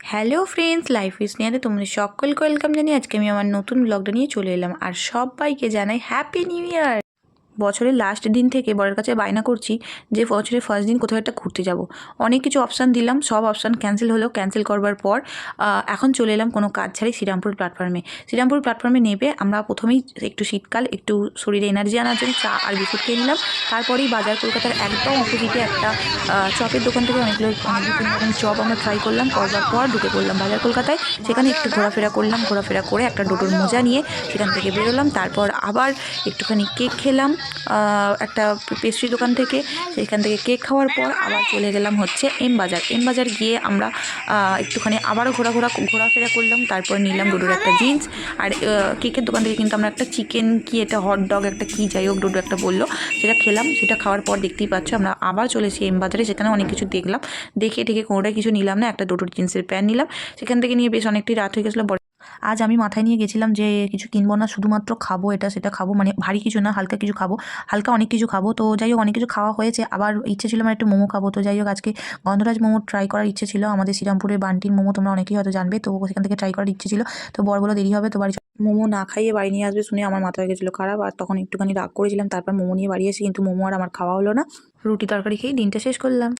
Hello friends, life with স্নেহাতে তোমাদের সকলকে welcome জানিয়ে আজকে আমি আমার নতুন ব্লগটা নিয়ে চলে এলাম। আর সবাইকে জানাই হ্যাপি নিউ ইয়ার। বছরের লাস্ট দিন থেকে বরের কাছে বায়না করছি যে বছরের ফার্স্ট দিন কোথাও একটা ঘুরতে যাব। অনেক কিছু অপশান দিলাম, সব অপশান ক্যান্সেল হলো। ক্যান্সেল করবার পর এখন চলে এলাম কোনো কাজ ছাড়াই শ্রীরামপুর প্ল্যাটফর্মে। শ্রীরামপুর প্ল্যাটফর্মে নেবে আমরা প্রথমেই একটু শীতকাল, একটু শরীরে এনার্জি আনার জন্য চা আর বিস্কুট খেয়ে নিলাম। তারপরেই বাজার কলকাতার একদম অপোজিটে একটা চপের দোকান থেকে অনেক দু তিন রকম চপ আমরা ট্রাই করলাম। করবার পর ঢুকে পড়লাম বাজার কলকাতায়। সেখানে একটু ঘোরাফেরা করলাম, ঘোরাফেরা করে একটা ডোডোর মোজা নিয়ে সেখান থেকে বেরোলাম। তারপর আবার একটুখানি কেক খেলাম একটা পেস্ট্রি দোকান থেকে। সেখান থেকে কেক খাওয়ার পর আবার চলে গেলাম হচ্ছে এম বাজার গিয়ে আমরা একটুখানি আবারও ঘোরাফেরা করলাম। তারপর নিলাম ডোডোর একটা জিন্স। আর কেকের দোকান থেকে কিন্তু আমরা একটা চিকেন কি এটা হট ডগ একটা কি যাই হোক ডোডো একটা বললো, সেটা খেলাম। সেটা খাওয়ার পর দেখতেই পাচ্ছ আমরা আবার চলে এসেছি এম বাজারে। সেখানে অনেক কিছু দেখলাম, দেখে কোনোটাই কিছু নিলাম না। একটা ডোডোর জিন্সের প্যান্ট নিলাম। সেখান থেকে নিয়ে বেশ অনেকটাই রাত হয়ে গেছিলো। আজ আমি মাথায় নিয়ে গেছিলাম যে কিছু কিনবো না, শুধুমাত্র খাবো, এটা সেটা খাবো, মানে ভারী কিছু না, হালকা কিছু খাবো, হালকা অনেক কিছু খাবো। তো যাই হোক, অনেক কিছু খাওয়া হয়েছে। আবার ইচ্ছে ছিল আমার একটু মোমো খাবো। তো যাই হোক, আজকে গন্ধরাজ মোমো ট্রাই করার ইচ্ছে ছিল। আমাদের শ্রীরামপুরের বান্টির মোমো তোমরা অনেকেই হয়তো জানবে, তো সেখান থেকে ট্রাই করার ইচ্ছে ছিল। তো বর বলে দেরি হবে, তো বাড়ি মোমো না খাইয়ে বাড়ি নিয়ে আসবে শুনে আমার মাথা হয়ে গেছিলো খারাপ। আর তখন একটুখানি রাগ করেছিলাম। তারপর মোমো নিয়ে বাড়ি এসে কিন্তু মোমো আর আমার খাওয়া হলো না। রুটি তরকারি খেয়েই দিনটা শেষ করলাম।